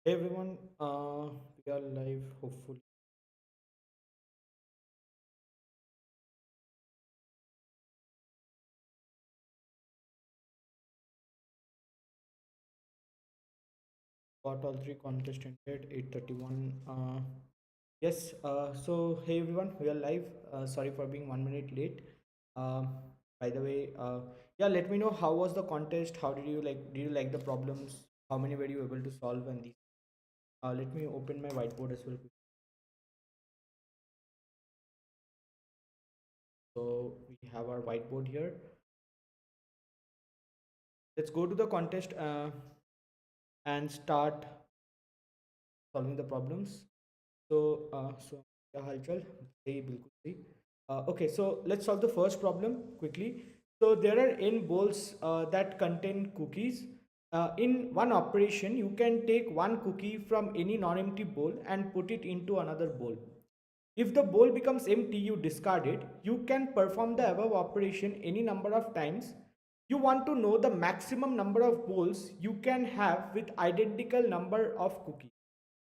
Hey everyone, we are live. Hopefully, got all three contests ended 8:31. Yes. So hey everyone, we are live. Sorry for being 1 minute late. Um, by the way, yeah, let me know how was the contest. How did you like? Did you like the problems? How many were you able to solve? And these. Let me open my whiteboard as well. So we have our whiteboard here. Let's go to the contest and start solving the problems. So क्या हालचाल सही बिल्कुल सही Okay, so let's solve the first problem quickly. So there are n bowls that contain cookies. In one operation you can take one cookie from any non-empty bowl and put it into another bowl. If the bowl becomes empty, you discard it. You can perform the above operation any number of times. You want to know the maximum number of bowls you can have with identical number of cookies.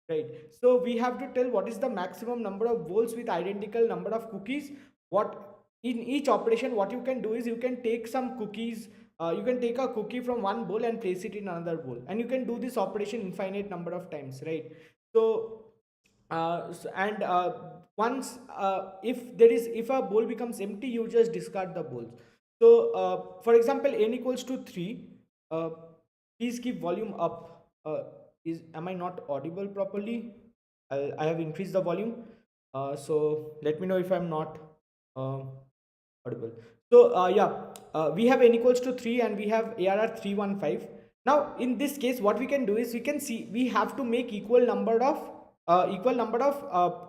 Right. So we have to tell what is the maximum number of bowls with identical number of cookies. What in each operation, what you can do is you can take some cookies. You can take a cookie from one bowl and place it in another bowl, and you can do this operation infinite number of times, right? So and once if a bowl becomes empty, you just discard the bowls. So for example, n equals to 3. uh, Please keep volume up. Is Am I not audible properly? I have increased the volume. So let me know if I'm not uh, audible. So yeah, we have n equals to 3 and we have ARR 315. Now in this case, what we can do is we can see we have to make equal number of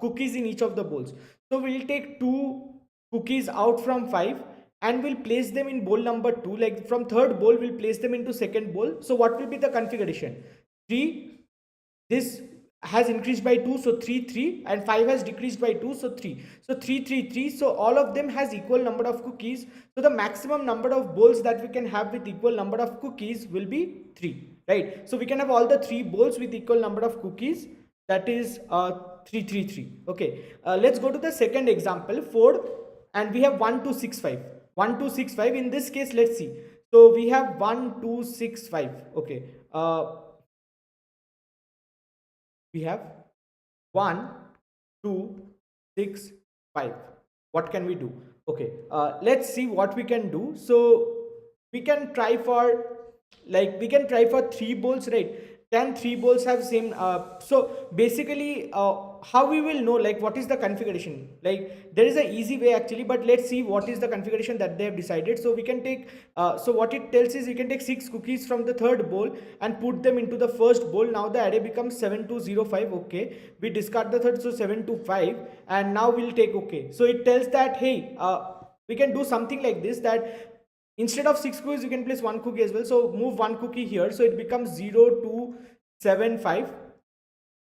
cookies in each of the bowls. So we'll take two cookies out from 5 and we'll place them in bowl number 2. Like from third bowl we'll place them into second bowl. So what will be the configuration? 3, this has increased by 2, so 3 3, and 5 has decreased by 2, so 3, so 3 3 3. So all of them has equal number of cookies, so the maximum number of bowls that we can have with equal number of cookies will be 3, right? So we can have all the 3 bowls with equal number of cookies, that is 3 3 3. Okay, let's go to the second example, 4, and we have 1 2 6 5. 1 2 6 5. In this case, let's see. So we have 1 2 6 5. Okay, we have 1 2 6 5. What can we do? Okay, let's see what we can do. So we can try for, like, we can try for 3 bowls, right? Can 3 bowls have same so basically, how we will know like what is the configuration? Like there is a easy way actually, but let's see what is the configuration that they have decided. So we can take so what it tells is we can take 6 cookies from the third bowl and put them into the first bowl. Now the array becomes 7205. Okay, we discard the third, so 725, and now we'll take, okay, so it tells that, hey, we can do something like this, that instead of 6 cookies you can place one cookie as well. So move one cookie here, so it becomes 0275.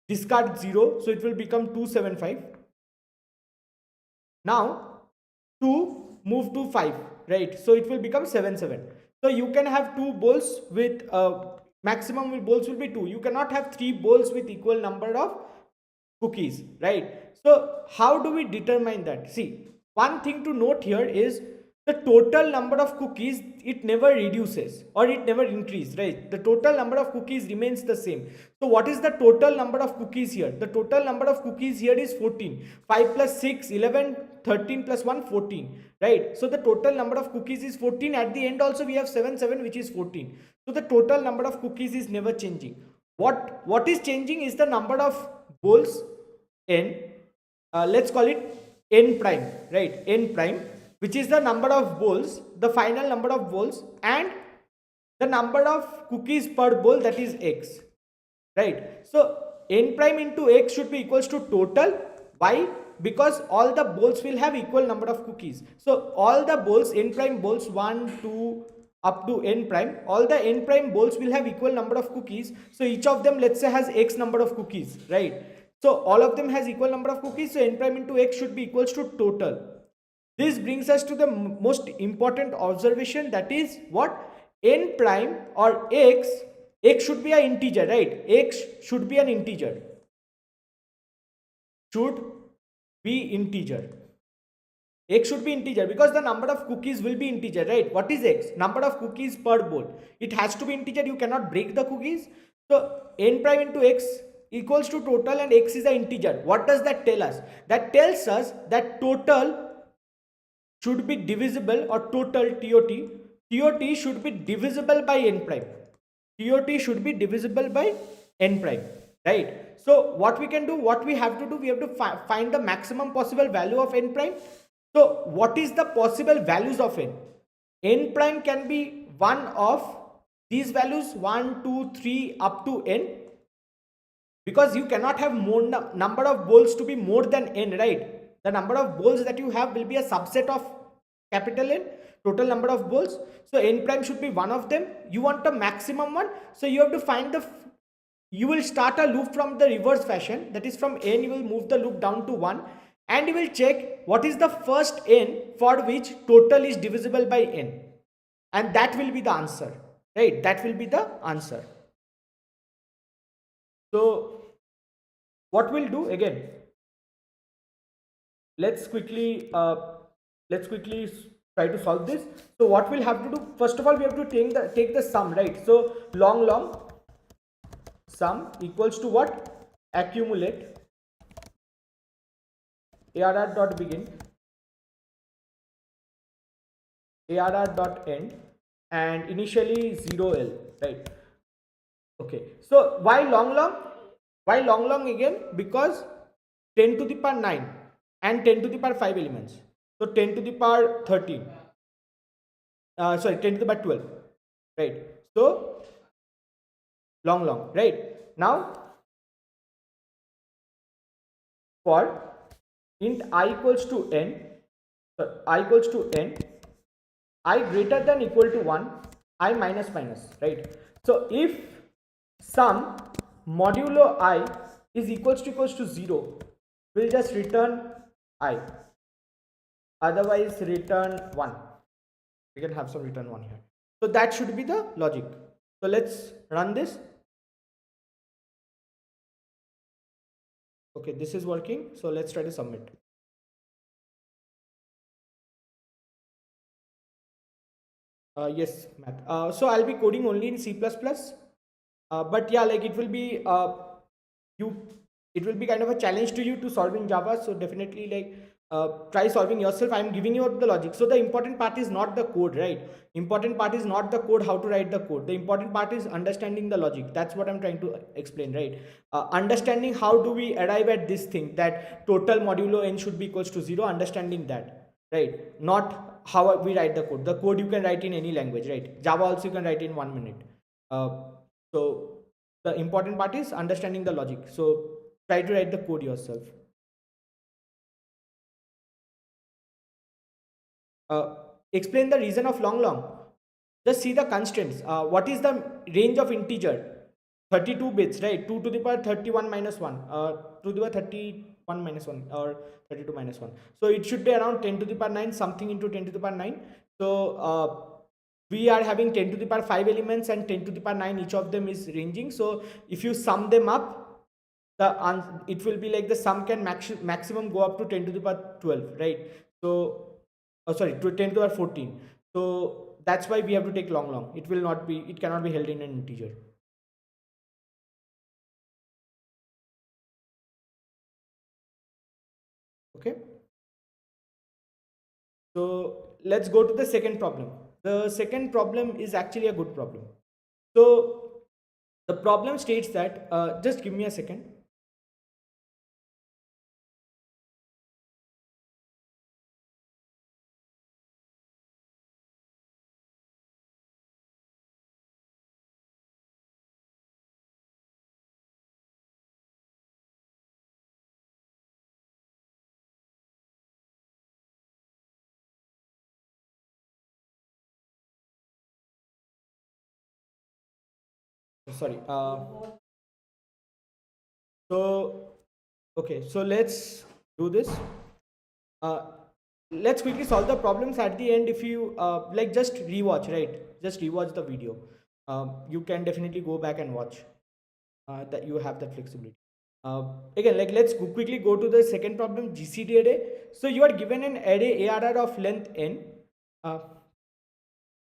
Discard 0, so it will become 275. Now 2 move to 5, right? So it will become 7 7. So you can have two bowls with maximum bowls will be 2. You cannot have 3 bowls with equal number of cookies, right? So how do we determine that? See, one thing to note here is the total number of cookies, it never reduces or it never increases, right? The total number of cookies remains the same. So what is the total number of cookies here? The total number of cookies here is 14. 5 plus 6 11, 13 plus 1 14, right? So the total number of cookies is 14. At the end also we have 7 7, which is 14. So the total number of cookies is never changing. What is changing is the number of bowls, n. Let's call it n prime, right? N prime, which is the number of bowls, the final number of bowls, and the number of cookies per bowl, that is x, right? So n prime into x should be equals to total. Why? Because all the bowls will have equal number of cookies. So all the bowls, n prime bowls, 1 2 up to n prime, all the n prime bowls will have equal number of cookies. So each of them, let's say, has x number of cookies, right? So all of them has equal number of cookies, so n prime into x should be equals to total. This brings us to the most important observation, that is what? N prime or x x should be an integer, right? X should be an integer, should be integer. X should be integer because the number of cookies will be integer, right? What is x? Number of cookies per bowl. It has to be integer. You cannot break the cookies. So n prime into x equals to total, and x is an integer. What does that tell us? That tells us that total should be divisible, or total tot should be divisible by n prime. Tot should be divisible by n prime, right? So what we can do, what we have to do, we have to find the maximum possible value of n prime. So what is the possible values of n? N prime can be one of these values, 1 2 3 up to n, because you cannot have more number of bowls to be more than n, right? The number of bowls that you have will be a subset of capital N, total number of bowls. So n prime should be one of them. You want a maximum one, so you have to find the, you will start a loop from the reverse fashion, that is from n you will move the loop down to 1, and you will check what is the first n for which total is divisible by n, and that will be the answer, right? That will be the answer. So what we'll do again, let's quickly try to solve this. So what we'll have to do, first of all, we have to take the sum, right? So long sum equals to what? Accumulate arr dot begin, arr dot end, and initially 0l, right? Okay, so why long again? Because 10 to the power 9 and 10 to the power 5 elements, so 10 to the power 13, 10 to the power 12, right? So long, right? Now for int I equals to n, so I equals to n, I greater than equal to 1, I minus, right? So if sum modulo I is equals to 0, we'll just return I, otherwise return 1. We can have some return 1 here. So that should be the logic. So let's run this. Okay, this is working, so let's try to submit. Yes, math. So I'll be coding only in C++, but yeah, like it will be it will be kind of a challenge to you to solve in Java. So definitely, like try solving yourself. I'm giving you the logic. So the important part is not the code, right? Important part is not the code, how to write the code. The important part is understanding the logic. That's what I'm trying to explain, right? Understanding how do we arrive at this thing, that total modulo n should be equals to 0. Understanding that, right? Not how we write the code. The code you can write in any language, right? Java also you can write in 1 minute. So the important part is understanding the logic. So try to write the code yourself. Explain the reason of long. Just see the constraints. What is the range of integer? 32 bits, right? 2 to the power 31 minus 1, 2 to the power 31 minus 1, or 32 minus 1. So it should be around 10 to the power 9, something into 10 to the power 9. So we are having 10 to the power 5 elements and 10 to the power 9, each of them is ranging. So if you sum them up, it will be like the sum can maximum go up to 10 to the power 12, right? So sorry, to 10 to the power 14. So that's why we have to take long. It cannot be held in an integer. Okay, so let's go to the second problem. The second problem is actually a good problem. So the problem states that, just give me a second. Sorry. So okay, so let's do this. Let's quickly solve the problems at the end. If you like, just rewatch, right? Just rewatch the video. you can definitely go back and watch, that you have that flexibility. Again, like let's quickly go to the second problem, GCD array. So you are given an array ARR of length n. Uh,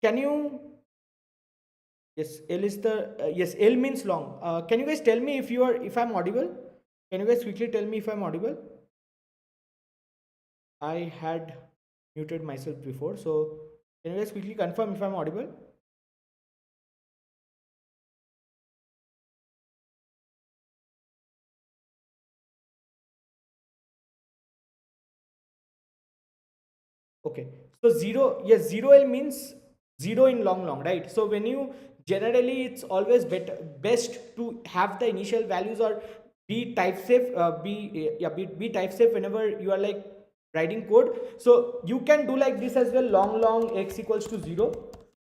can you, yes, L is the, yes, L means long. Can you guys tell me if you are, if I'm audible? Can you guys quickly tell me if I'm audible? I had muted myself before, so can you guys quickly confirm if I'm audible? Okay, so zero, yes, zero L means zero in long, right? So when you, generally it's always better, best to have the initial values or be type safe, be type safe whenever you are like writing code. So you can do like this as well, long x equals to zero,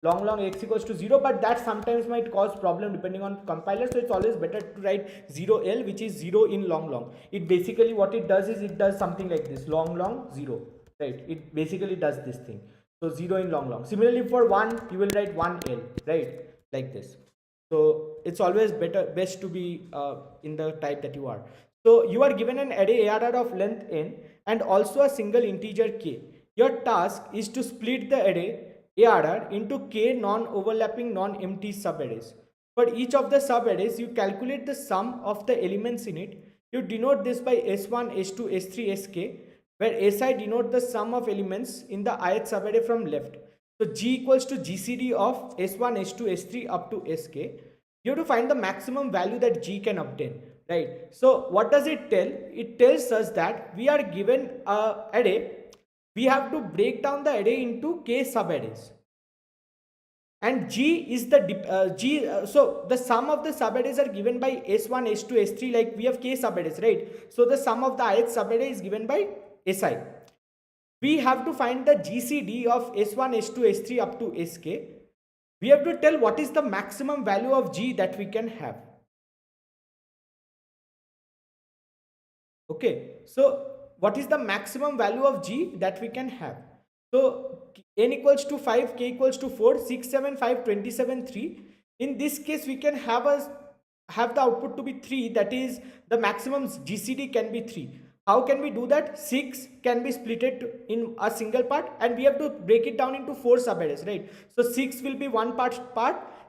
long x equals to zero, but that sometimes might cause problem depending on compiler. So it's always better to write zero L, which is zero in long. It basically what it does is it does something like this, long zero, right? It basically does this thing. So zero in long. Similarly for one, you will write one L, right? Like this. So it's always best to be in the type that you are. So you are given an array ARR of length n and also a single integer k. Your task is to split the array ARR into k non-overlapping non-empty subarrays. For each of the subarrays, you calculate the sum of the elements in it. You denote this by S1, S2, S3, Sk, where Si denote the sum of elements in the ith subarray from left. So G equals to GCD of S1, S2, S3 up to Sk. You have to find the maximum value that G can obtain, right? So what does it tell? It tells us that we are given a array. We have to break down the array into k subarrays. And G is the so the sum of the subarrays are given by S1, S2, S3, like we have k subarrays, right? So the sum of the ith subarray is given by Si. We have to find the GCD of S1, S2, S3 up to Sk. We have to tell what is the maximum value of G that we can have. Okay, so what is the maximum value of G that we can have? So n equals to 5, k equals to 4, 6, 7, 5, 27, 3. In this case, we can have the output to be 3, that is the maximum GCD can be 3. How can we do that? 6 can be splitted in a single part and we have to break it down into 4 subarrays, right? So 6 will be one part,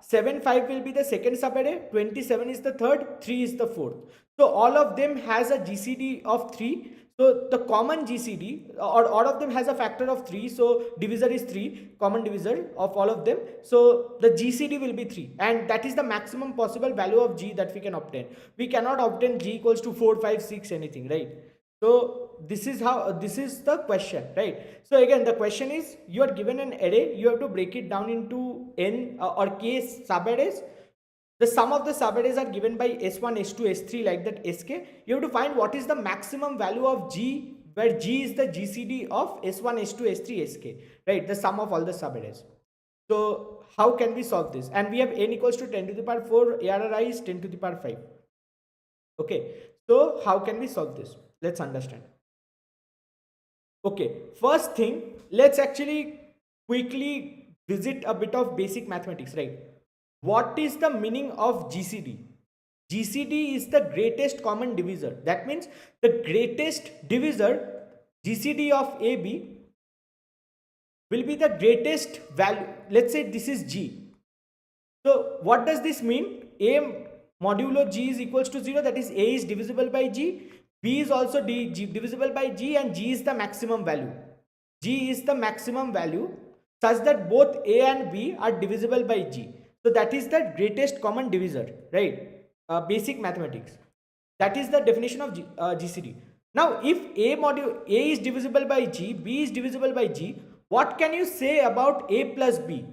7, 5 will be the second subarray, 27 is the third, 3 is the fourth. So all of them has a GCD of 3. So the common GCD, or all of them has a factor of 3. So divisor is 3, common divisor of all of them. So the GCD will be 3, and that is the maximum possible value of G that we can obtain. We cannot obtain G equals to 4, 5, 6 anything, right? So this is how, this is the question, right? So again, the question is, you are given an array, you have to break it down into n or k subarrays. The sum of the subarrays are given by S1, S2, S3, like that, Sk. You have to find what is the maximum value of G, where G is the GCD of S1, S2, S3, Sk, right? The sum of all the subarrays. So how can we solve this? And we have n equals to 10 to the power 4, ARRI is 10 to the power 5. Okay, so how can we solve this? Let's understand. Okay, first thing, let's actually quickly visit a bit of basic mathematics, right? What is the meaning of GCD? GCD is the greatest common divisor. That means the greatest divisor, GCD of AB, will be the greatest value. Let's say this is G. So what does this mean? A modulo G is equals to 0, that is A is divisible by G. B is also divisible by G, and G is the maximum value. G is the maximum value such that both A and B are divisible by G. So that is the greatest common divisor, right? Basic mathematics. That is the definition of GCD. Now, if A is divisible by G, B is divisible by G, what can you say about A plus B?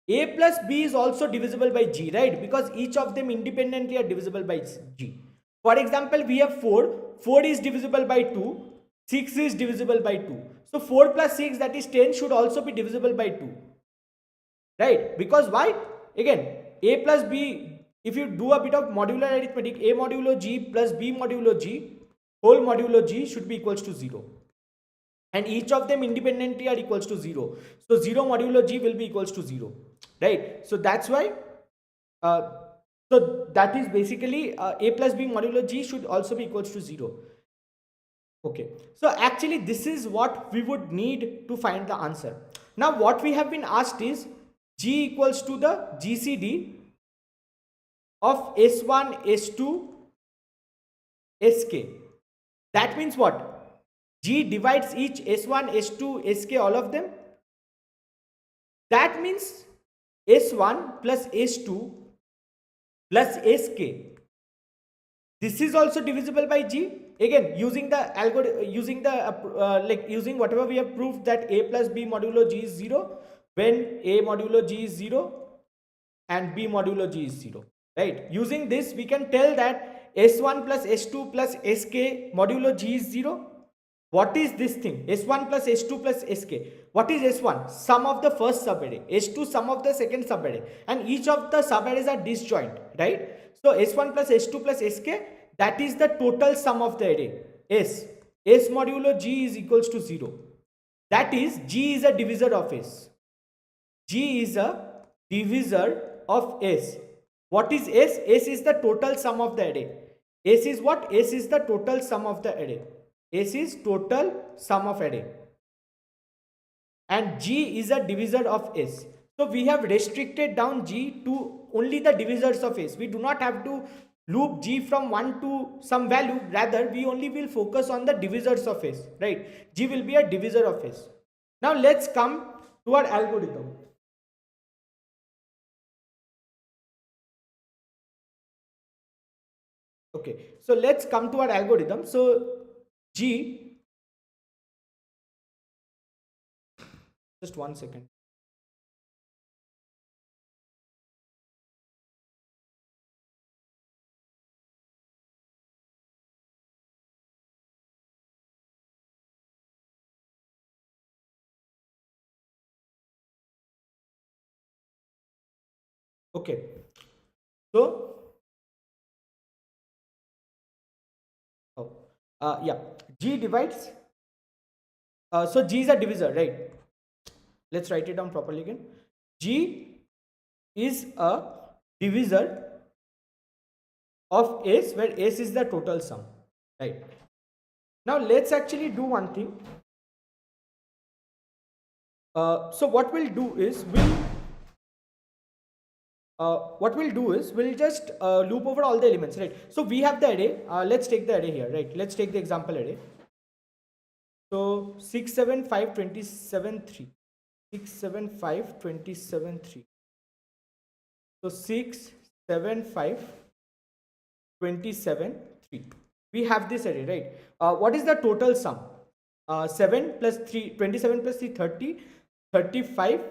A plus B is also divisible by G, right? Because each of them independently are divisible by G. For example, we have 4. 4 is divisible by 2. 6 is divisible by 2. So 4 plus 6, that is 10, should also be divisible by 2. Right? Because why? Again, A plus B, if you do a bit of modular arithmetic, A modulo G plus B modulo G, whole modulo G should be equals to 0. And each of them independently are equals to 0. So 0 modulo G will be equals to 0. Right? So that's why Uh, so that is basically a plus b modulo g should also be equals to 0. Okay, so actually this is what we would need to find the answer. Now what we have been asked is g equals to the GCD of S1, S2, Sk. That means what? G divides each S1, S2, Sk, all of them. That means S1 plus S2 plus Sk. This is also divisible by G. Again, using the algorithm, using the using whatever we have proved that a plus b modulo g is 0 when a modulo g is 0 and b modulo g is 0. Right? Using this, we can tell that S1 plus S2 plus Sk modulo g is 0. What is this thing? S1 plus S2 plus Sk. What is S1? Sum of the first subarray. S2 sum of the second subarray. And each of the subarrays are disjoint, right? So S1 plus S2 plus Sk, that is the total sum of the array. S modulo G is equals to 0. That is, G is a divisor of S. G is a divisor of S. What is S? S is the total sum of the array. S is what? S is the total sum of the array. S is total sum of array. And G is a divisor of S. So we have restricted down G to only the divisors of S. We do not have to loop G from 1 to some value. Rather, we only will focus on the divisors of S. Right? G will be a divisor of S. Now let's come to our algorithm. Okay, so let's come to our algorithm. So G, just 1 second. Okay, so yeah, G divides. So G is a divisor, right? Let's write it down properly again. G is a divisor of S, where S is the total sum, right? Now let's actually do one thing. So what we'll do is we'll just loop over all the elements, right? So we have the array. Let's take the array here, right? Let's take the example array. So 6, 7, 5, 27, 3. 6, 7, 5, 27, 3. So 6, 7, 5, 27, 3. We have this array, right? What is the total sum? 7 plus 3, 27 plus 3, 30, 35,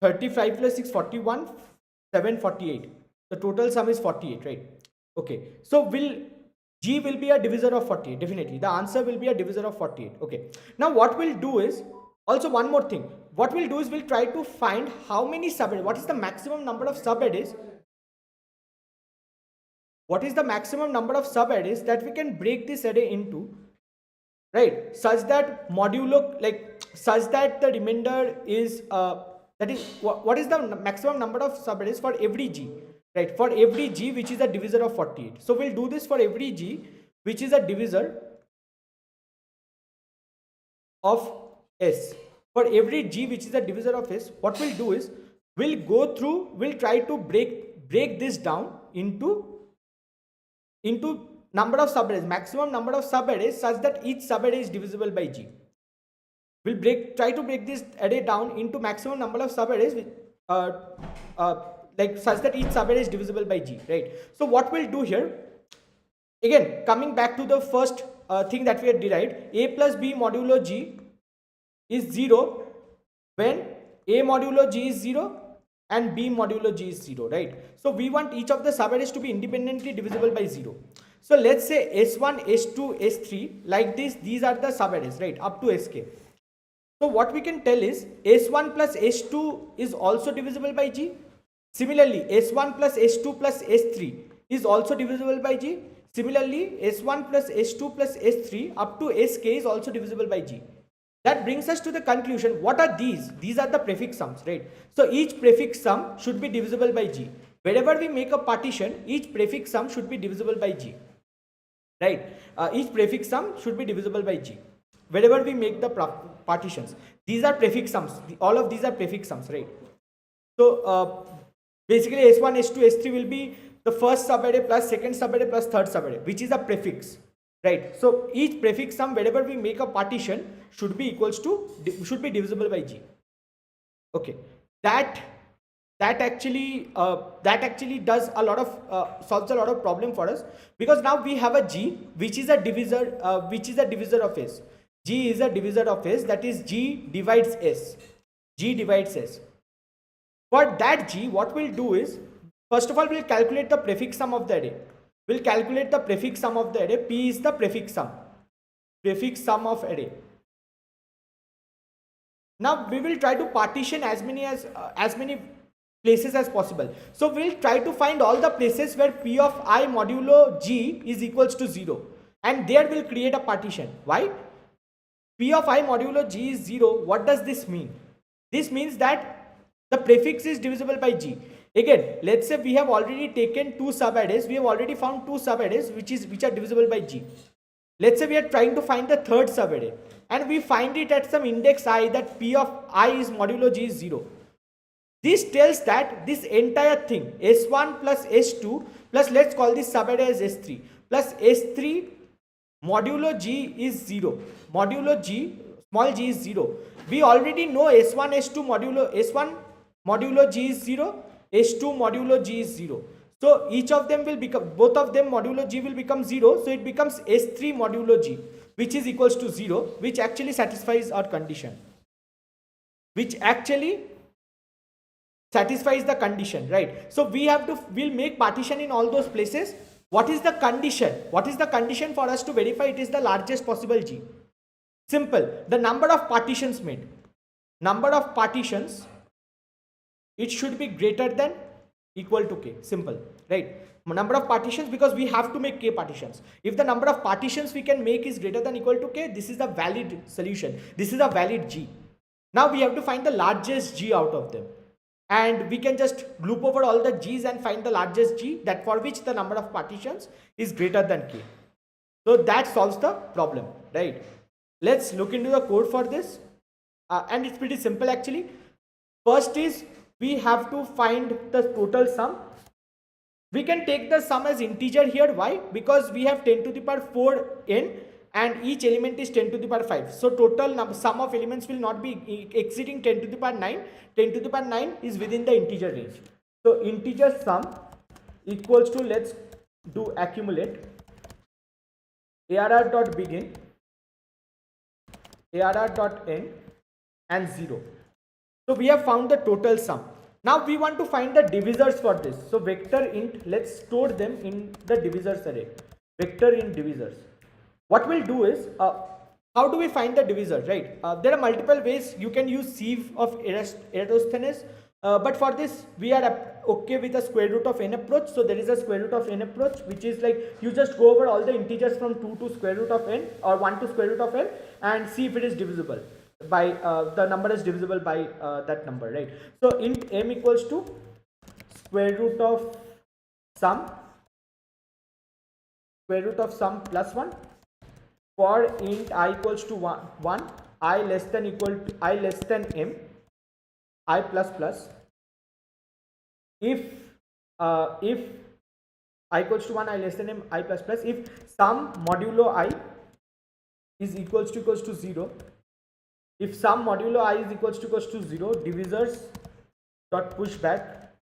35 plus 6, 41, 7, 48. The total sum is 48, right? Okay, so G will be a divisor of 48, definitely. The answer will be a divisor of 48. Okay, now what we'll do is, also one more thing. What we'll do is we'll try to find how many subarrays, what is the maximum number of subarrays, what is the maximum number of subarrays that we can break this array into, right? Such that modulo, such that the remainder is, that is, what is the maximum number of subarrays for every G, right? For every G which is a divisor of 48. So we'll do this for every G which is a divisor of S. For every G which is a divisor of S, what we'll do is we'll try to break this down into number of subarrays, maximum number of subarrays, such that each subarray is divisible by G. We'll try to break this array down into maximum number of subarrays, such that each subarray is divisible by G, right? So what we'll do here, again coming back to the first thing that we had derived, a plus b modulo G is 0 when a modulo G is 0 and b modulo G is 0, right? So we want each of the subarrays to be independently divisible by 0. So let's say S1, S2, S3, like this, these are the subarrays, right, up to Sk. So what we can tell is S1 plus S2 is also divisible by G. Similarly, S1 plus S2 plus S3 is also divisible by G. Similarly, S1 plus S2 plus S3 up to Sk is also divisible by G. That brings us to the conclusion. What are these? These are the prefix sums, right? So each prefix sum should be divisible by G. wherever we make a partition, each prefix sum should be divisible by G, right? Each prefix sum should be divisible by G wherever we make the partitions. These are prefix sums, all of these are prefix sums, right? So basically S1, S2, S3 will be the first subarray plus second subarray plus third subarray, which is a prefix, right? So each prefix sum wherever we make a partition should be should be divisible by G. Okay, that actually does a lot of solves a lot of problem for us, because now we have a G which is a divisor of S. G is a divisor of S, that is G divides S. G divides S. For that G, what we'll do is, first of all, we'll calculate the prefix sum of the array. We'll calculate the prefix sum of the array. P is the prefix sum of array. Now we will try to partition as many places as possible. So we'll try to find all the places where P of I modulo G is equals to 0, and there we'll create a partition. Why? P of I modulo G is 0. What does this mean? This means that the prefix is divisible by G. Again, let's say we have already taken two subarrays. We have already found two subarrays which are divisible by G. Let's say we are trying to find the third subarray, and we find it at some index I, that P of I is modulo G is 0. This tells that this entire thing, S1 plus S2 plus, let's call this subarray as S3, plus S3 modulo G is 0. Modulo G, small g is 0. We already know S1 modulo G is 0, S2 modulo G is 0. So each of them will become, both of them modulo G will become 0. So it becomes S3 modulo G, which is equals to 0, which actually satisfies our condition. Right? So we'll make partition in all those places. What is the condition? What is the condition for us to verify it is the largest possible G? Simple. The number of partitions made. Number of partitions, it should be greater than equal to K. Simple. Right? Number of partitions, because we have to make K partitions. If the number of partitions we can make is greater than equal to K, this is a valid solution. This is a valid G. Now we have to find the largest G out of them. And we can just loop over all the G's and find the largest G, that for which the number of partitions is greater than K. So that solves the problem, right? Let's look into the code for this. And it's pretty simple actually. First is, we have to find the total sum. We can take the sum as integer here. Why? Because we have 10 to the power 4 n and each element is 10 to the power 5. So total sum of elements will not be exceeding 10 to the power 9. 10 to the power 9 is within the integer range. So integer sum equals to, let's do accumulate, arr.begin, arr.end and 0. So we have found the total sum. Now we want to find the divisors for this. So vector int, let's store them in the divisors array. Vector int divisors. What we'll do is, how do we find the divisor, right? There are multiple ways. You can use sieve of Eratosthenes, but for this we are okay with a square root of n approach. So there is a square root of n approach, which is like you just go over all the integers from 2 to square root of n or 1 to square root of n and see if it is divisible by the number is divisible by that number, right? So int m equals to square root of sum plus 1. For int I equals to 1, I less than m, I plus plus. If I equals to 1, I less than m, I plus plus. If sum modulo I is equals to 0, if sum modulo I is equals to 0, divisors dot push back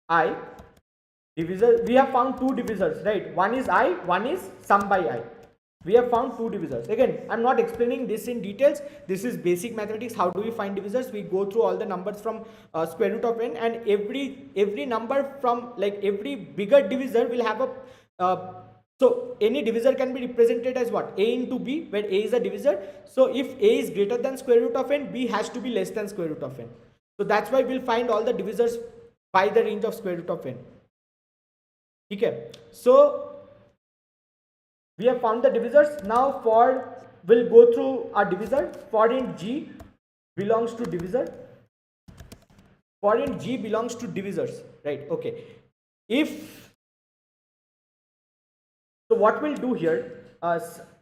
I divisor. We have found two divisors, right? One is I, one is sum by I. We have found two divisors. Again, I'm not explaining this in details. This is basic mathematics. How do we find divisors? We go through all the numbers from square root of n, and every number from, like, every bigger divisor will have a so any divisor can be represented as what? A into B, where A is a divisor. So if A is greater than square root of n, B has to be less than square root of n. So that's why we'll find all the divisors by the range of square root of n. Okay. So we have found the divisors. Now we'll go through our divisor. For int G belongs to divisor. for int g belongs to divisors, right? Okay, if so what we'll do here,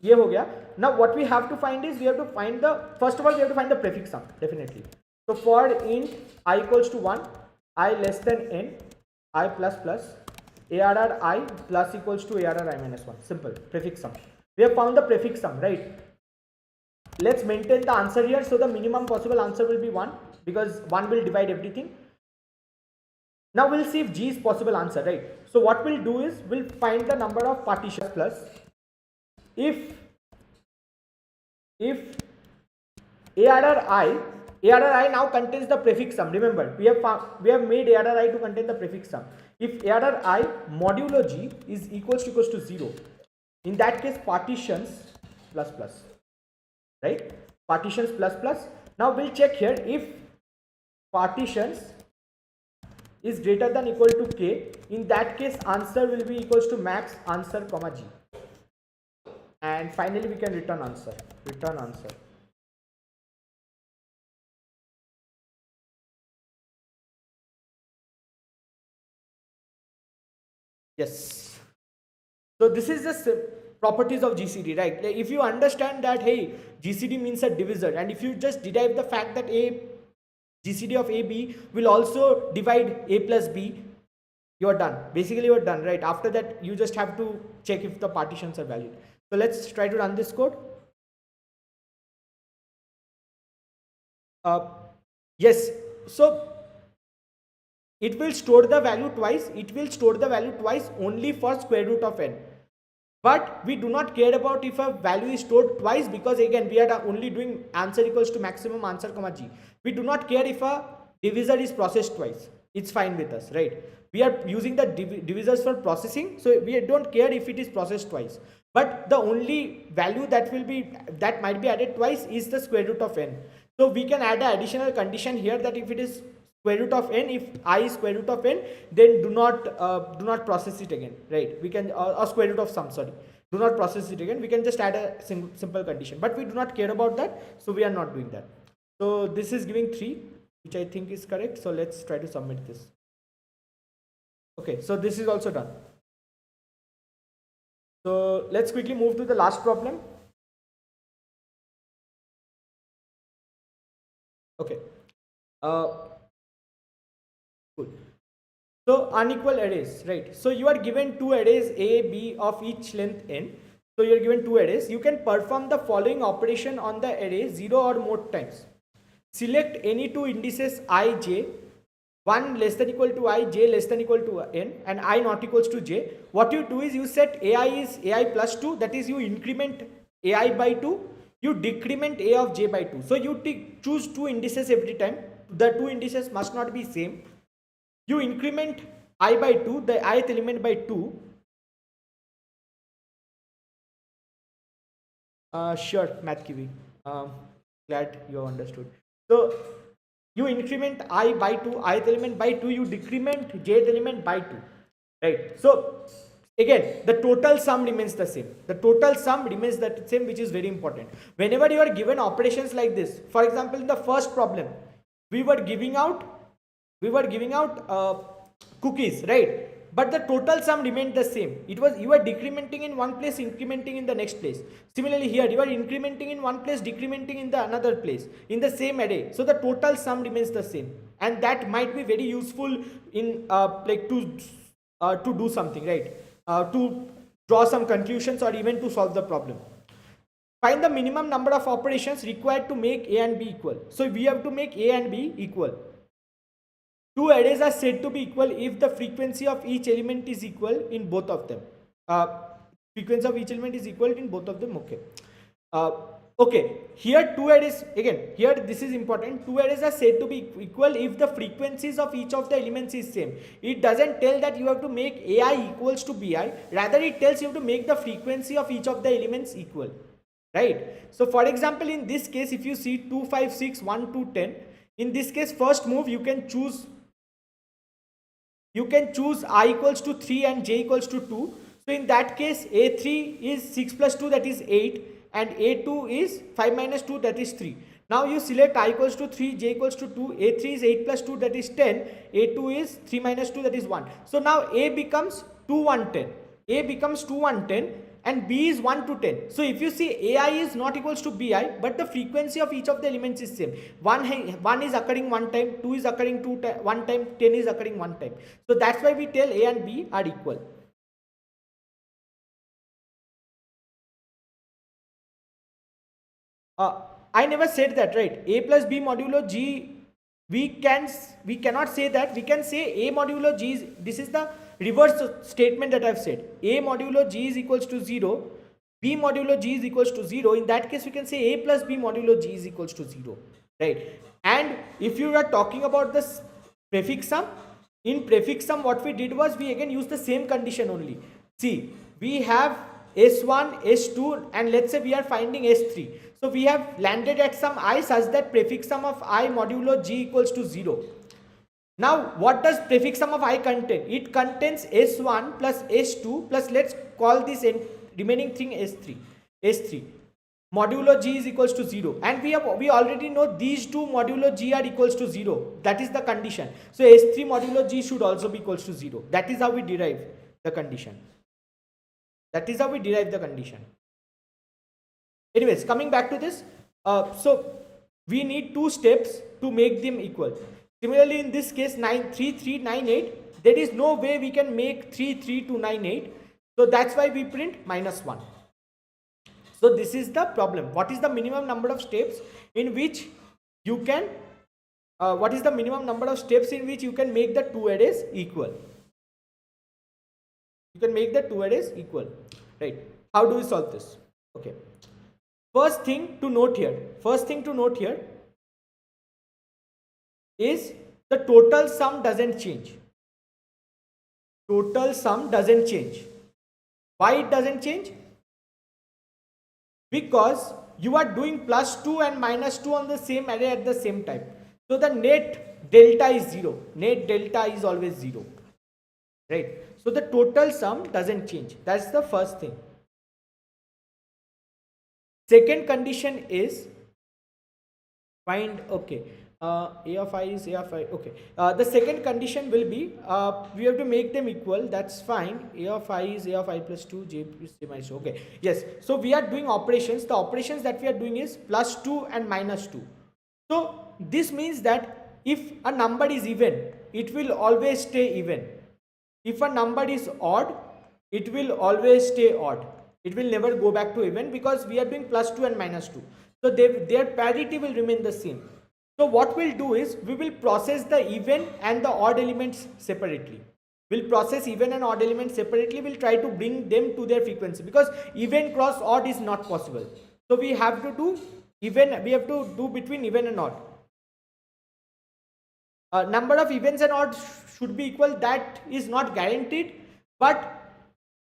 ye ho gaya. Now what we have to find is, we have to find the, first of all we have to find the prefix sum, definitely. So for int I equals to 1, I less than n, I plus plus, arr I plus equals to arr I minus 1, simple prefix sum. We have found the prefix sum, right? Let's maintain the answer here. So the minimum possible answer will be 1, because 1 will divide everything. Now we'll see if G is possible answer, right? So what we'll do is, we'll find the number of partitions plus, if ARRI now contains the prefix sum. Remember, we have made ARRI to contain the prefix sum. If ARRI modulo G is equals to 0, in that case partitions plus plus, right? Partitions plus plus. Now we'll check here, if partitions is greater than equal to k, in that case answer will be equals to max answer comma G, and finally we can return answer. Yes. So this is the properties of GCD, right? Like if you understand that, hey, GCD means a divisor, and if you just derive the fact that GCD of AB will also divide A plus B, you are done. Basically you are done, right? After that you just have to check if the partitions are valid. So let's try to run this code. Yes, so it will store the value twice. Only for square root of n. But we do not care about if a value is stored twice, because again we are only doing answer equals to maximum answer comma G. We do not care if a divisor is processed twice. It's fine with us, right? We are using the divisors for processing, so we don't care if it is processed twice. But the only value that might be added twice is the square root of n. So we can add an additional condition here, that if it is square root of n, if I is square root of n, then do not process it again, right? We can, or square root of sum, sorry, do not process it again. We can just add a simple condition, but we do not care about that, so we are not doing that. So this is giving 3, which I think is correct. So let's try to submit this. Okay, so this is also done. So let's quickly move to the last problem. Okay. Cool. So unequal arrays, right? So you are given two arrays A, B of each length n. So you are given two arrays. You can perform the following operation on the array 0 or more times. Select any two indices I, j, 1 less than equal to I, j less than equal to n, and I not equals to j. What you do is, you set ai is ai plus 2, that is you increment ai by 2, you decrement a of j by 2. So you choose two indices every time. The two indices must not be same. You increment I by 2, the ith element by 2. Sure, Math Kiwi. Glad you understood. So you increment I by 2, ith element by 2, you decrement jth element by 2. Right. So again, the total sum remains the same. Which is very important. Whenever you are given operations like this, for example, in the first problem, we were giving out cookies, right? But the total sum remained the same. You were decrementing in one place, incrementing in the next place. Similarly here, you are incrementing in one place, decrementing in the another place, in the same array. So the total sum remains the same, and that might be very useful in to do something, right? To draw some conclusions, or even to solve the problem. Find the minimum number of operations required to make A and B equal. So we have to make A and B equal. Two arrays are said to be equal if the frequency of each element is equal in both of them. Frequency of each element is equal in both of them. Okay. Okay. Here two arrays, again, here this is important. Two arrays are said to be equal if the frequencies of each of the elements is same. It doesn't tell that you have to make AI equals to BI. Rather, it tells you to make the frequency of each of the elements equal. Right. So for example, in this case, if you see 2, 5, 6, 1, 2, 10, in this case, first move, you can choose I equals to 3 and j equals to 2. So in that case, A3 is 6 plus 2, that is 8, and A2 is 5 minus 2, that is 3. Now you select I equals to 3, j equals to 2, a3 is 8 plus 2, that is 10, a2 is 3 minus 2, that is 1. So now a becomes 2 1 10, a becomes 2 1 10, and b is 1 to 10. So if you see, ai is not equals to bi, but the frequency of each of the elements is same. 1 is occurring one time, 2 is occurring one time, 10 is occurring one time. So that's why we tell a and b are equal. I never said that, right? A plus b modulo g, we cannot say that. We can say a modulo g is, this is the reverse statement that I've said. A modulo g is equals to 0, b modulo g is equals to 0. In that case, we can say a plus b modulo g is equals to 0, right? And if you are talking about this prefix sum, in prefix sum what we did was we again used the same condition only. See, we have S1, S2, and let's say we are finding S3. So we have landed at some I such that prefix sum of I modulo g equals to 0. Now what does prefix sum of I contain? It contains S1 plus S2 plus, let's call this remaining thing S3. S3 modulo g is equals to 0, and we already know these two modulo g are equals to 0. That is the condition. So S3 modulo g should also be equals to 0. That is how we derive the condition. That is how we derive the condition. Anyways, coming back to this, so we need two steps to make them equal. Similarly, in this case, 3 3 9 8, there is no way we can make 3 3 to 9 8. So that's why we print -1. So this is the problem. What is the minimum number of steps in which you can make the two arrays equal? You can make the two arrays equal, right? How do we solve this? Okay. First thing to note here is the total sum doesn't change. Total sum doesn't change. Why it doesn't change? Because you are doing +2 and -2 on the same array at the same time. So the net delta is 0. Net delta is always 0. Right? So the total sum doesn't change. That's the first thing. Second condition is find, okay, a of I is a of I, okay. The second condition will be, we have to make them equal, that's fine. A of I is a of I plus 2, j plus j minus 2, okay. Yes, so we are doing operations. The operations that we are doing is +2 and -2. So this means that if a number is even, it will always stay even. If a number is odd, it will always stay odd. It will never go back to even, because we are doing +2 and -2. So their parity will remain the same. So what we'll do is, we will process the even and the odd elements separately. We'll process even and odd elements separately. We'll try to bring them to their frequency, because even cross odd is not possible. So we have to do even, we have to do between even and odd. Number of evens and odds should be equal. That is not guaranteed, but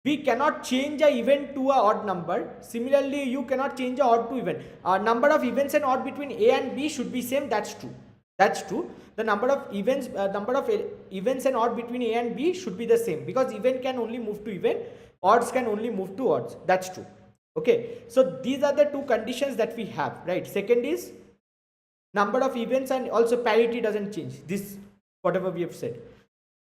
we cannot change a even to a odd number. Similarly, you cannot change a odd to even. Number of evens and odd between A and B should be same. That's true. That's true. The number of evens and odd between A and B should be the same, because even can only move to even, odds can only move to odds. That's true. Okay. So these are the two conditions that we have, right? Second is number of events, and also parity doesn't change. This, whatever we have said.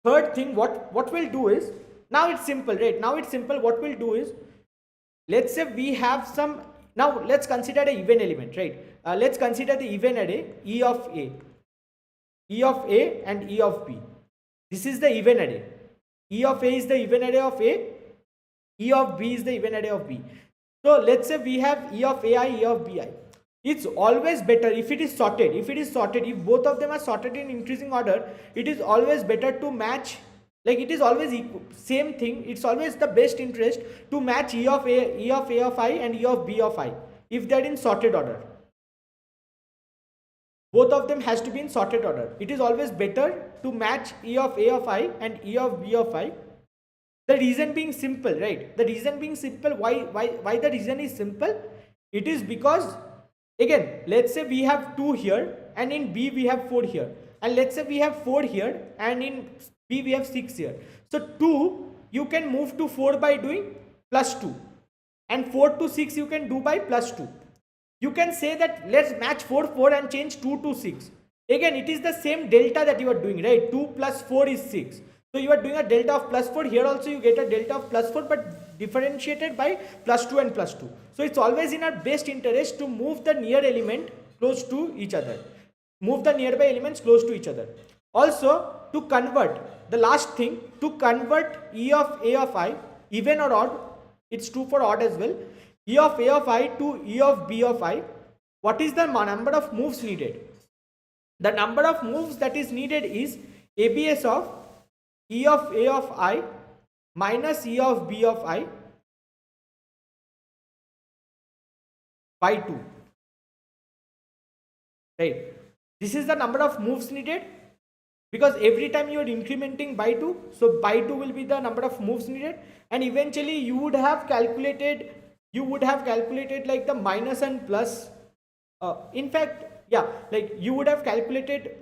Third thing, what we'll do is, now it's simple, right? Now it's simple. What we'll do is, let's say we have some, now let's consider an even element, right? Let's consider the even array E of A and E of B. This is the even array. E of A is the even array of A, E of B is the even array of B. So let's say we have E of AI, E of BI. It's always better if it is sorted. If both of them are sorted in increasing order, it is always better to match, like it is always equal, same thing. It's always the best interest to match E of A of I and E of B of I if they are in sorted order. Both of them has to be in sorted order. It is always better to match E of A of I and E of B of I. The reason being simple, right? The reason being simple. Why the reason is simple? It is because, again, let's say we have 2 here, and in B we have 4 here, and let's say we have 4 here, and in B we have 6 here. So 2 you can move to 4 by doing +2, and 4 to 6 you can do by +2. you can say that let's match 4 4 and change 2 to 6. Again, it is the same delta that you are doing, right? 2 plus 4 is 6. So you are doing a delta of plus 4. Here also you get a delta of plus 4, but differentiated by plus 2 and plus 2. So it's always in our best interest to move the near element close to each other. Move the nearby elements close to each other. Also, to convert, the last thing, to convert E of A of I, even or odd, it's true for odd as well, E of A of I to E of B of I, what is the number of moves needed? The number of moves that is needed is ABS of E of A of I minus E of B of I by 2. Right? This is the number of moves needed, because every time you are incrementing by 2, so by 2 will be the number of moves needed, and eventually you would have calculated like the minus and plus. In fact, yeah, like you would have calculated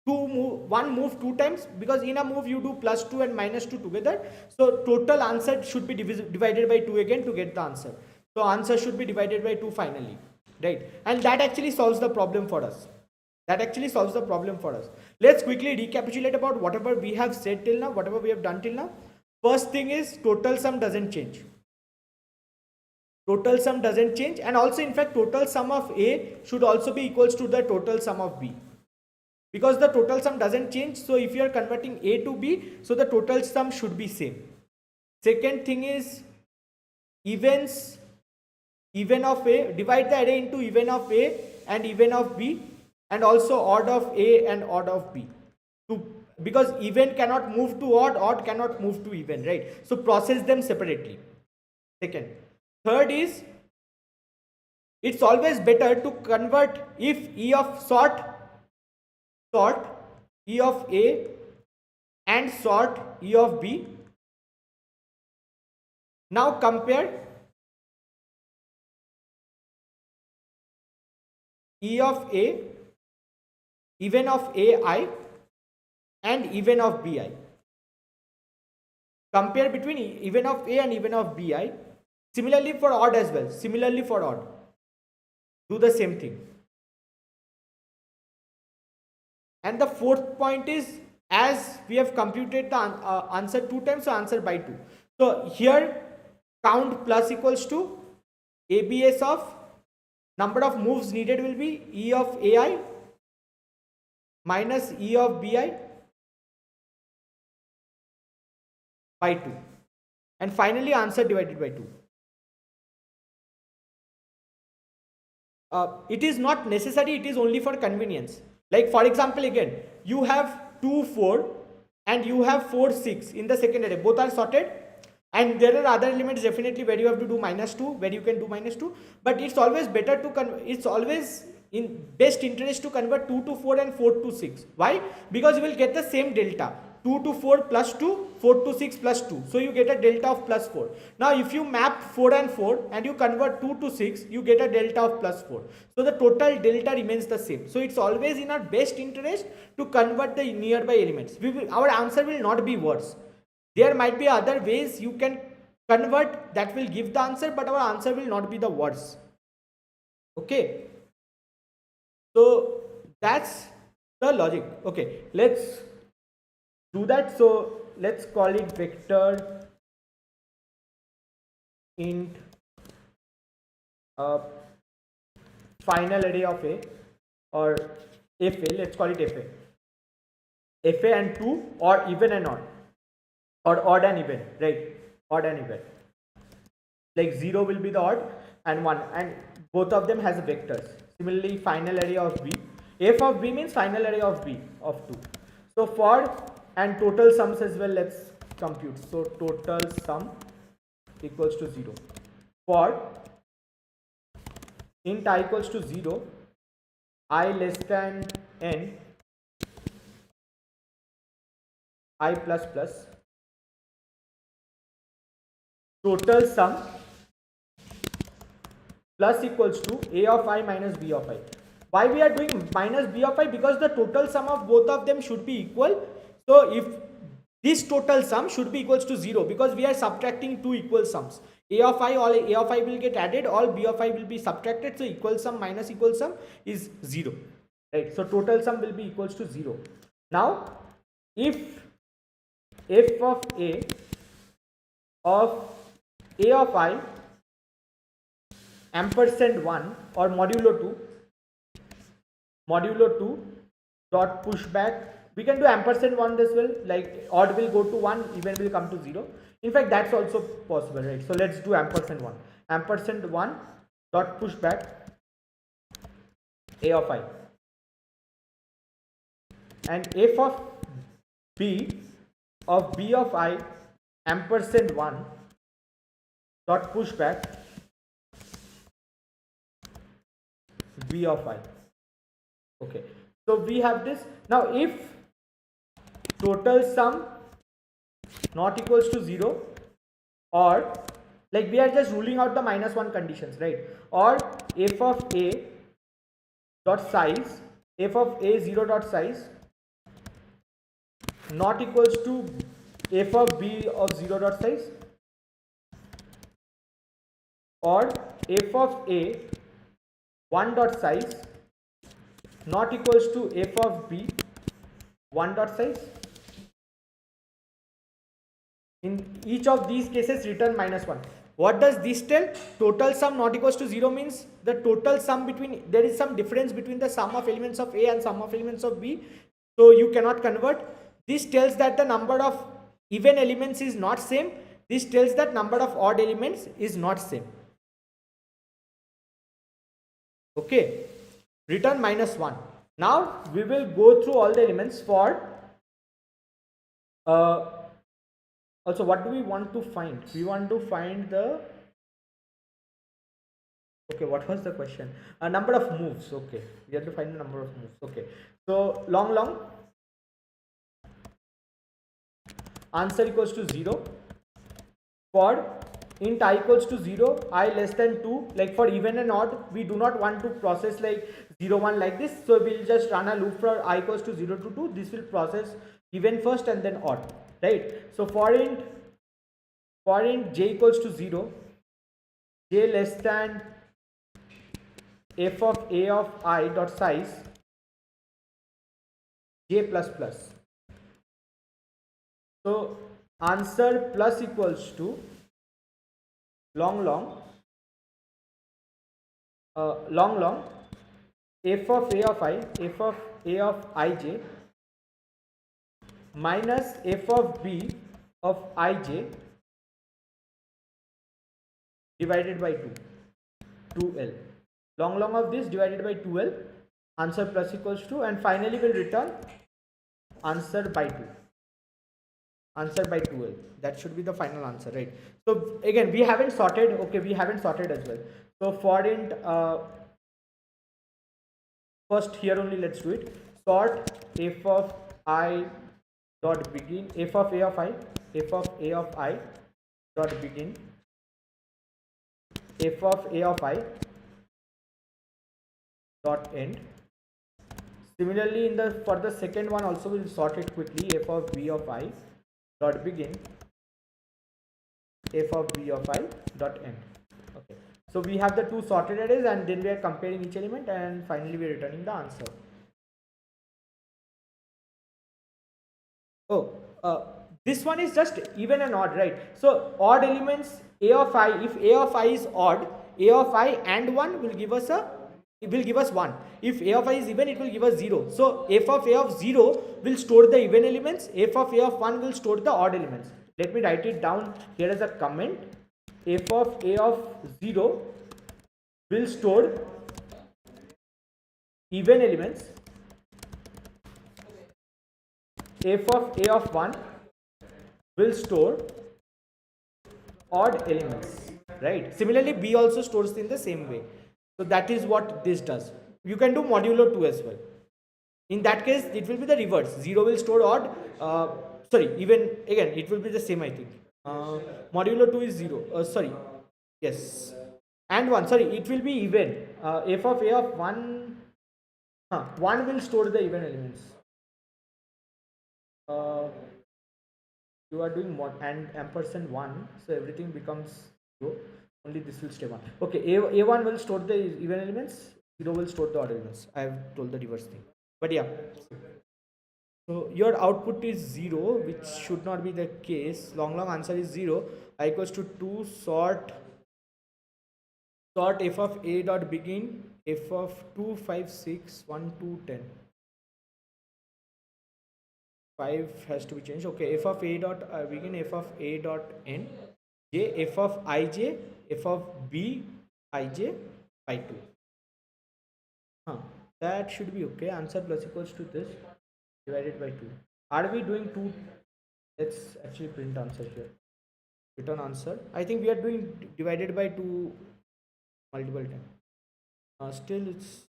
one move 2 times, because in a move you do plus 2 and minus 2 together. So total answer should be divided by 2 again to get the answer. So answer should be divided by 2 finally, right? And that actually solves the problem for us. Let's quickly recapitulate about whatever we have said till now, whatever we have done till now. First thing is total sum doesn't change. And also, in fact, total sum of A should also be equals to the total sum of B, because the total sum doesn't change. So if you are converting A to B, so the total sum should be same. Second thing is even of A, divide the array into even of A and even of B, and also odd of A and odd of B, because even cannot move to odd cannot move to even, right? So process them separately. Second. Third is, it's always better to convert if E of sort E of A and sort E of B. Now compare E of A, even of AI and even of BI. Compare between even of A and even of BI. Similarly for odd as well. Do the same thing. And the fourth point is, as we have computed the answer 2 times, so answer by 2. So here count plus equals to ABS of number of moves needed will be E of AI minus E of BI by 2. And finally answer divided by 2. It is not necessary, it is only for convenience. Like for example, again, you have 2 4 and you have 4 6 in the second array, both are sorted, and there are other elements definitely where you have to do minus 2, where you can do minus 2, but it's always better to it's always in best interest to convert 2 to 4 and 4 to 6. Why? Because you will get the same delta, 2 to 4 plus 2, 4 to 6 plus 2. So you get a delta of plus 4. Now if you map 4 and 4 and you convert 2 to 6, you get a delta of plus 4. So the total delta remains the same. So it's always in our best interest to convert the nearby elements. Our answer will not be worse. There might be other ways you can convert that will give the answer, but our answer will not be the worse. Okay. So that's the logic. Okay, let's do that. So let's call it vector int final array of A, or FA. Let's call it FA and 2, or even and odd, or odd and even, right? Odd and even. Like 0 will be the odd and 1, and both of them has vectors. Similarly, final array of B. F of B means final array of B of 2. So for and total sums as well, let's compute. So total sum equals to 0. For int I equals to 0, I less than n, I plus plus, total sum plus equals to A of I minus B of I. Why we are doing minus B of I? Because the total sum of both of them should be equal. So if this total sum should be equals to 0, because we are subtracting two equal sums. A of I, all A of I will get added, all B of I will be subtracted, so equal sum minus equal sum is 0, right? So total sum will be equals to 0. Now if f of A of I ampersand 1 or modulo 2 dot pushback, we can do ampersand 1 as well, like odd will go to 1, even will come to 0. In fact, that's also possible, right? So let's do ampersand 1 dot pushback A of I, and f of B of I ampersand 1 dot pushback B of I. Okay, so we have this. Now if total sum not equals to 0, or like we are just ruling out the -1 conditions, right? Or f of A dot size, f of A 0 dot size not equals to f of B of 0 dot size, or f of A 1 dot size not equals to f of B 1 dot size. In each of these cases, return -1. What does this tell? Total sum not equals to 0 means the total sum between, there is some difference between the sum of elements of A and sum of elements of B, so you cannot convert. This tells that the number of even elements is not same. This tells that number of odd elements is not same. Okay, return -1. Now we will go through all the elements for also, what do we want to find? We want to find the, okay, what was the question? A number of moves. Okay, we have to find the number of moves. Okay, so long answer equals to 0 for int I equals to 0, I less than 2. Like for even and odd, we do not want to process like 0 1 like this, so we'll just run a loop for I equals to 0 to 2. This will process even first and then odd, right? So for int j equals to 0, j less than f of A of I dot size j plus plus. So answer plus equals to long f of A of ij minus f of B of ij divided by 2l. Long of this divided by 2l, answer plus equals to, and finally will return answer by 2. Answer by 2l. That should be the final answer, right? So again, we haven't sorted. Okay, we haven't sorted as well. So for int first here only, let's do it. Sort f of I dot begin, f of A of I dot begin, f of A of I dot end. Similarly, in the for the second one also we'll sort it quickly. F of B of I dot begin, f of B of I dot end. Okay, so we have the two sorted arrays, and then we are comparing each element, and finally we are returning the answer. This one is just even and odd, right? So odd elements A of I, if A of I is odd, A of I and 1 will give us 1. If A of I is even, it will give us 0. So f of A of 0 will store the even elements, f of A of 1 will store the odd elements. Let me write it down here as a comment. F of A of 0 will store even elements, f of A of 1 will store odd elements, right? Similarly, B also stores in the same way. So that is what this does. You can do modulo 2 as well. In that case, it will be the reverse. 0 will store odd, even, again, it will be the same, I think. Modulo 2 is 0, yes, and 1, it will be even. F of A of 1, 1 will store the even elements. You are doing mod and ampersand 1, so everything becomes 0, only this will stay 1. Okay, A1 will store the even elements, 0 will store the odd elements. I have told the reverse thing. But yeah, so your output is 0, which should not be the case. Long answer is 0. I equals to 2 sort f of a dot begin f of 2 5 6 1 2 10. 5 has to be changed. Okay, f of a dot begin f of a dot n j f of ij f of b ij by 2. That should be okay. Answer plus equals to this divided by 2. Are we doing 2? Let's actually print answer here. Return answer. I think we are doing divided by 2 multiple times. Still it's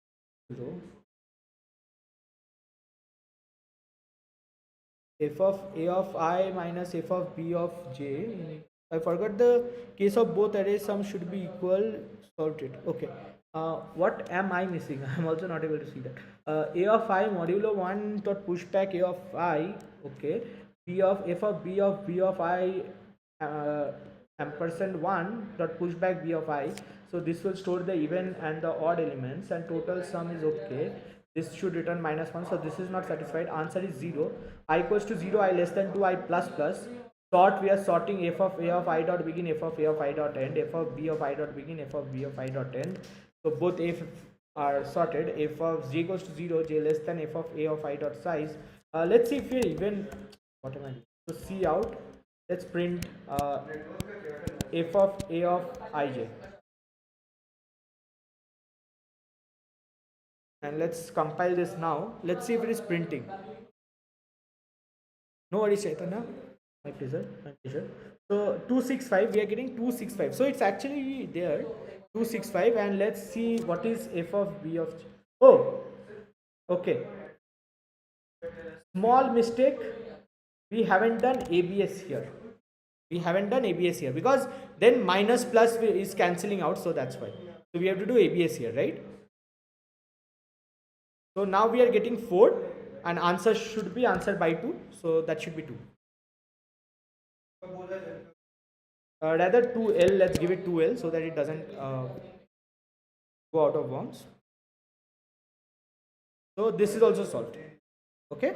0. F of a of I minus f of b of j. I forgot the case of both array sum should be equal. Solved it. Okay. What am I missing? I'm also not able to see that. A of I modulo 1 dot pushback a of I. Okay. B of f of b of I ampersand 1 dot pushback b of I. So this will store the even and the odd elements, and total sum is okay. This should return -1, so this is not satisfied. Answer is 0. I equals to 0, I less than 2, I plus plus. Sort, we are sorting f of a of I dot begin, f of a of I dot end, f of b of I dot begin, f of b of I dot end. So both f are sorted. F of j equals to 0, j less than f of a of I dot size. Let's see if we're even. What am I doing? So C out. Let's print f of a of ij. And let's compile this now. Let's see if it is printing. No worries, Chaitanya. My pleasure. My pleasure. So 265, we are getting 265. So it's actually there 265, and let's see what is f of b of. Oh, okay. Small mistake. We haven't done ABS here. We haven't done ABS here because then minus plus is cancelling out. So that's why. So we have to do ABS here, right? So now we are getting 4, and answer should be answered by 2. So that should be 2. Rather 2L, let's give it 2L so that it doesn't go out of bounds. So this is also solved. Okay.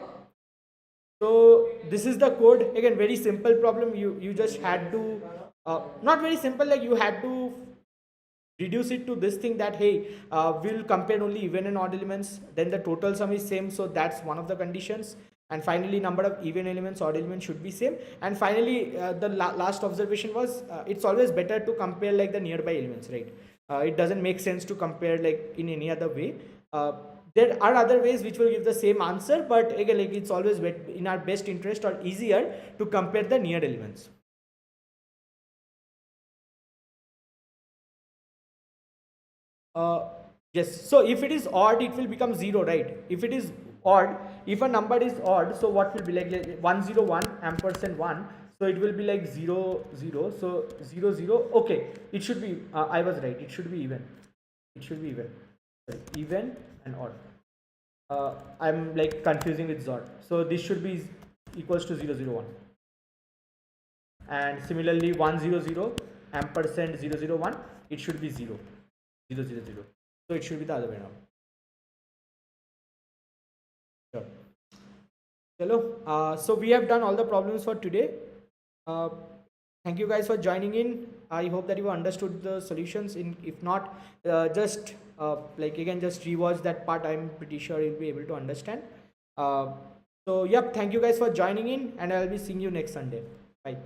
So this is the code. Again, very simple problem. You just had to, not very simple, like you had to reduce it to this thing that hey, we'll compare only even and odd elements, then the total sum is same, so that's one of the conditions, and finally number of even elements, odd elements should be same, and finally the last observation was it's always better to compare like the nearby elements, right? It doesn't make sense to compare like in any other way. There are other ways which will give the same answer, but again, like it's always in our best interest or easier to compare the near elements. Yes, so if it is odd, it will become 0, right? If it is odd, if a number is odd, so what will be like 101 ampersand 1, so it will be like 0 0, so 0 0. Okay, it should be I was right, it should be even. It should be even. Sorry, even and odd. I'm like confusing with Zod. So this should be equals to 0 0 1. And similarly 100 ampersand 0 0 1, it should be 0 0 0 0. So it should be the other way around. Sure. Hello. So we have done all the problems for today. Thank you guys for joining in. I hope that you understood the solutions. If not, just like again, just rewatch that part. I'm pretty sure you'll be able to understand. So yep, thank you guys for joining in, and I'll be seeing you next Sunday. Bye.